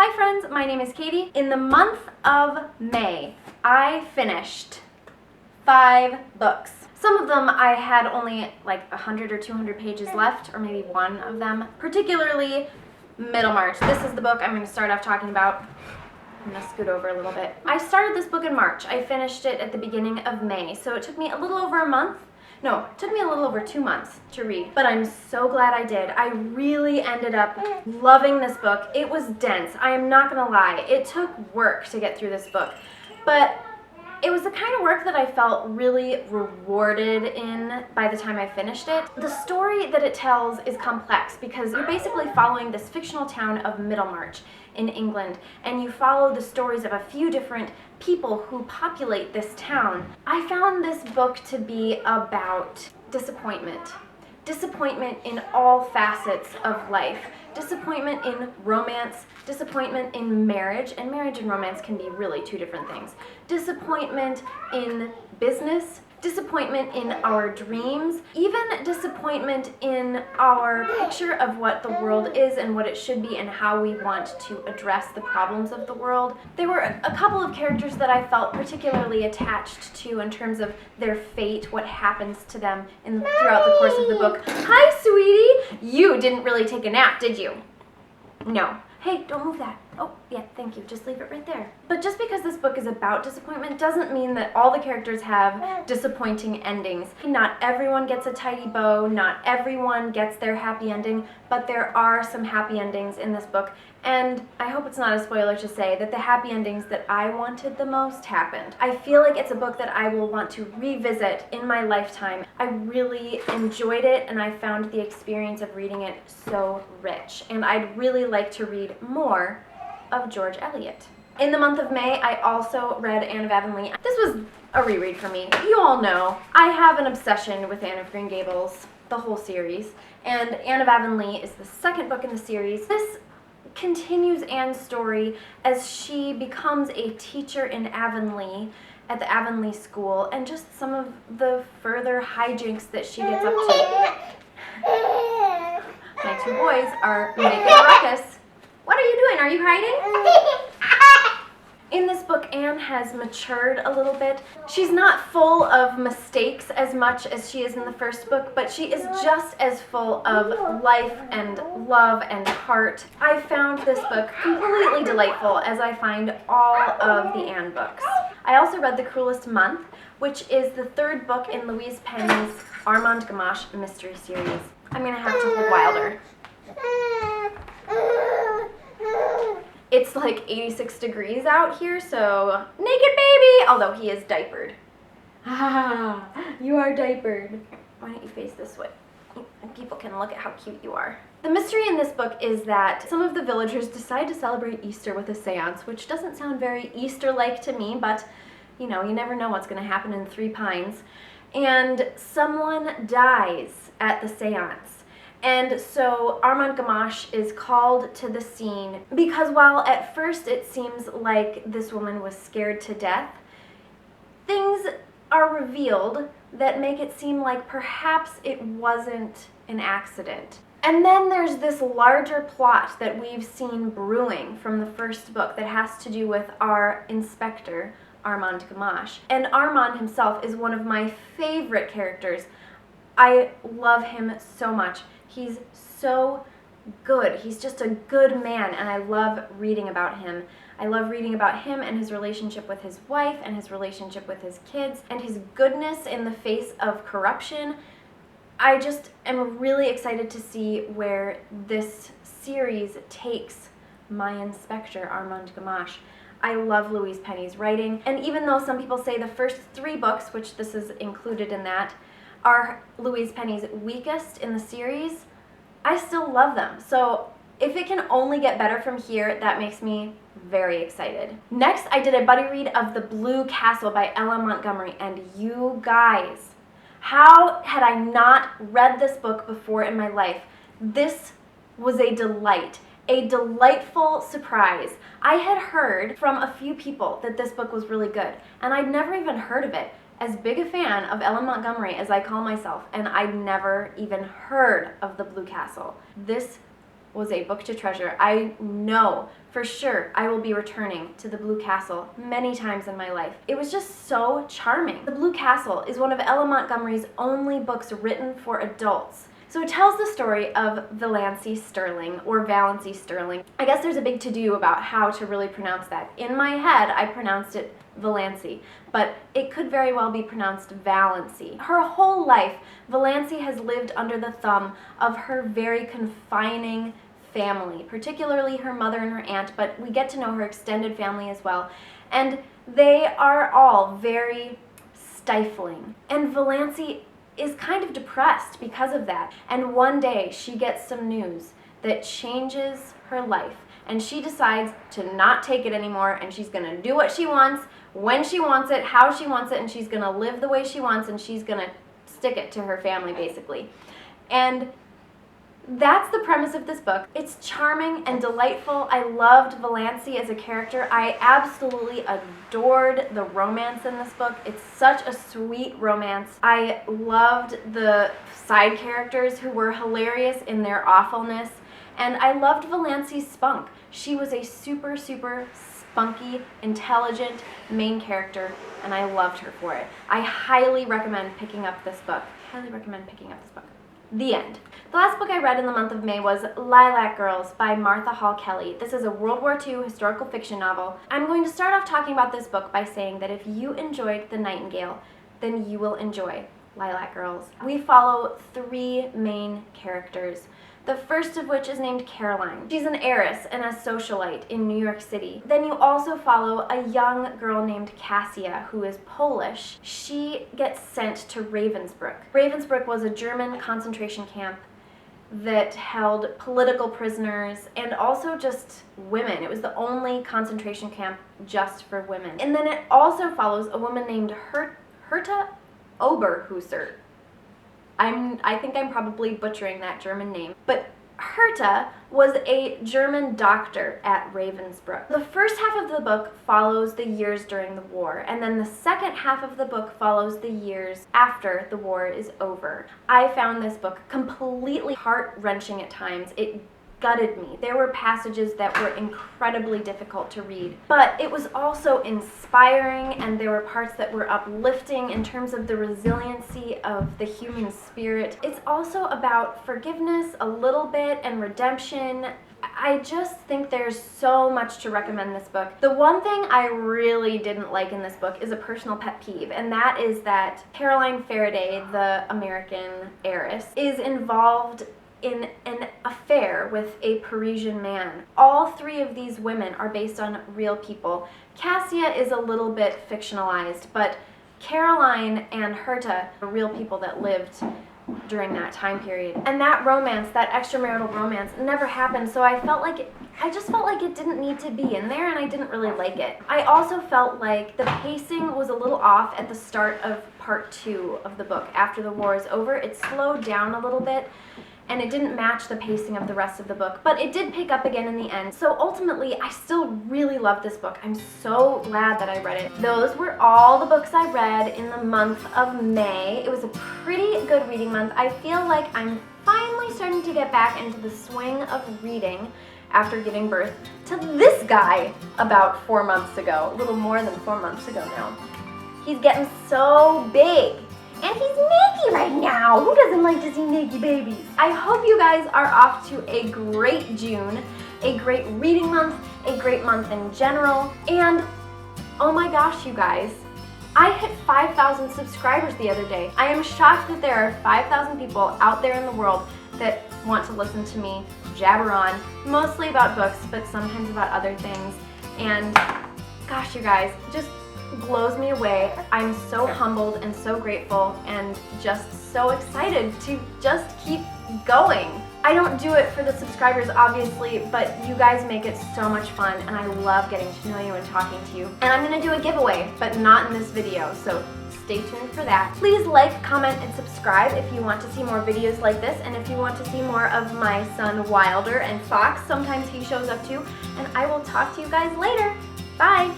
Hi friends, my name is Katie. In the month of May, I finished 5 books. Some of them I had only like 100 or 200 pages left, or maybe one of them, particularly Middlemarch. This is the book I'm going to start off talking about. I'm going to scoot over a little bit. I started this book in March. I finished it at the beginning of May, so it took me a little over a month. No, it took me a little over 2 months to read, but I'm so glad I did. I really ended up loving this book. It was dense, I am not gonna lie. It took work to get through this book, but it was the kind of work that I felt really rewarded in by the time I finished it. The story that it tells is complex because you're basically following this fictional town of Middlemarch in England, and you follow the stories of a few different people who populate this town. I found this book to be about disappointment. Disappointment in all facets of life. Disappointment in romance, disappointment in marriage, and marriage and romance can be really 2 different things. Disappointment in business, disappointment in our dreams, even disappointment in our picture of what the world is and what it should be and how we want to address the problems of the world. There were a couple of characters that I felt particularly attached to in terms of their fate, what happens to them throughout the course of the book. Hi, sweetie! You didn't really take a nap, did you? No. Hey, don't move that. Oh, yeah, thank you. Just leave it right there. But just because this book is about disappointment doesn't mean that all the characters have disappointing endings. Not everyone gets a tidy bow, not everyone gets their happy ending, but there are some happy endings in this book, and I hope it's not a spoiler to say that the happy endings that I wanted the most happened. I feel like it's a book that I will want to revisit in my lifetime. I really enjoyed it, and I found the experience of reading it so rich, and I'd really like to read more of George Eliot. In the month of May, I also read Anne of Avonlea. This was a reread for me. You all know I have an obsession with Anne of Green Gables, the whole series, and Anne of Avonlea is the 2nd book in the series. This continues Anne's story as she becomes a teacher in Avonlea at the Avonlea School, and just some of the further hijinks that she gets up to. My 2 boys are making a ruckus. What are you doing? Are you hiding? In this book, Anne has matured a little bit. She's not full of mistakes as much as she is in the 1st book, but she is just as full of life and love and heart. I found this book completely delightful, as I find all of the Anne books. I also read The Cruelest Month, which is the 3rd book in Louise Penny's Armand Gamache mystery series. I'm gonna have to hold Wilder. It's like 86 degrees out here, so naked baby, although he is diapered. Ah, you are diapered. Why don't you face this way? And people can look at how cute you are. The mystery in this book is that some of the villagers decide to celebrate Easter with a seance, which doesn't sound very Easter-like to me, but you know, you never know what's going to happen in 3 Pines. And someone dies at the seance. And so Armand Gamache is called to the scene because while at first it seems like this woman was scared to death, things are revealed that make it seem like perhaps it wasn't an accident. And then there's this larger plot that we've seen brewing from the 1st book that has to do with our inspector, Armand Gamache. And Armand himself is one of my favorite characters. I love him so much. He's so good. He's just a good man, and I love reading about him. I love reading about him and his relationship with his wife and his relationship with his kids and his goodness in the face of corruption. I just am really excited to see where this series takes my inspector, Armand Gamache. I love Louise Penny's writing, and even though some people say the first 3 books, which this is included in that, are Louise Penny's weakest in the series, I still love them. So if it can only get better from here, that makes me very excited. Next, I did a buddy read of The Blue Castle by Ella Montgomery, and you guys, how had I not read this book before in my life? This was a delight. A delightful surprise. I had heard from a few people that this book was really good, and I'd never even heard of it. As big a fan of Ella Montgomery as I call myself, and I'd never even heard of The Blue Castle. This was a book to treasure. I know for sure I will be returning to The Blue Castle many times in my life. It was just so charming. The Blue Castle is one of Ella Montgomery's only books written for adults. So it tells the story of Valancy Sterling, or Valancy Sterling. I guess there's a big to-do about how to really pronounce that. In my head, I pronounced it Valancy, but it could very well be pronounced Valancy. Her whole life, Valancy has lived under the thumb of her very confining family, particularly her mother and her aunt, but we get to know her extended family as well. And they are all very stifling. And Valancy is kind of depressed because of that. And one day she gets some news that changes her life. And she decides to not take it anymore, and she's going to do what she wants, when she wants it, how she wants it, and she's going to live the way she wants, and she's going to stick it to her family, basically. And that's the premise of this book. It's charming and delightful. I loved Valancy as a character. I absolutely adored the romance in this book. It's such a sweet romance. I loved the side characters who were hilarious in their awfulness. And I loved Valancy's spunk. She was a super, super spunky, intelligent main character, and I loved her for it. I highly recommend picking up this book. Highly recommend picking up this book. The end. The last book I read in the month of May was Lilac Girls by Martha Hall Kelly. This is a World War II historical fiction novel. I'm going to start off talking about this book by saying that if you enjoyed The Nightingale, then you will enjoy Lilac Girls. We follow three main characters. The first of which is named Caroline. She's an heiress and a socialite in New York City. Then you also follow a young girl named Cassia, who is Polish. She gets sent to Ravensbrück. Ravensbrück was a German concentration camp that held political prisoners and also just women. It was the only concentration camp just for women. And then it also follows a woman named Herta Oberhauser. I think I'm probably butchering that German name, but Herta was a German doctor at Ravensbrück. The first half of the book follows the years during the war, and then the second half of the book follows the years after the war is over. I found this book completely heart-wrenching at times. It gutted me. There were passages that were incredibly difficult to read, but it was also inspiring, and there were parts that were uplifting in terms of the resiliency of the human spirit. It's also about forgiveness a little bit and redemption. I just think there's so much to recommend this book. The one thing I really didn't like in this book is a personal pet peeve, and that is that Caroline Faraday, the American heiress, is involved in an affair with a Parisian man. All three of these women are based on real people. Cassia is a little bit fictionalized, but Caroline and Herta are real people that lived during that time period. And that romance, that extramarital romance, never happened, so I just felt like it didn't need to be in there, and I didn't really like it. I also felt like the pacing was a little off at the start of part 2 of the book. After the war is over, it slowed down a little bit, and it didn't match the pacing of the rest of the book, but it did pick up again in the end. So ultimately, I still really love this book. I'm so glad that I read it. Those were all the books I read in the month of May. It was a pretty good reading month. I feel like I'm finally starting to get back into the swing of reading after giving birth to this guy about 4 months ago, a little more than 4 months ago now. He's getting so big. And he's Maggie right now. Who doesn't like to see Maggie babies? I hope you guys are off to a great June, a great reading month, a great month in general. And oh my gosh, you guys, I hit 5,000 subscribers the other day. I am shocked that there are 5,000 people out there in the world that want to listen to me jabber on, mostly about books, but sometimes about other things. And gosh, you guys, just blows me away. I'm so humbled and so grateful and just so excited to just keep going. I don't do it for the subscribers, obviously, but you guys make it so much fun, and I love getting to know you and talking to you. And I'm gonna do a giveaway, but not in this video, so stay tuned for that. Please like, comment, and subscribe if you want to see more videos like this, and if you want to see more of my son Wilder and Fox. Sometimes he shows up too, and I will talk to you guys later. Bye!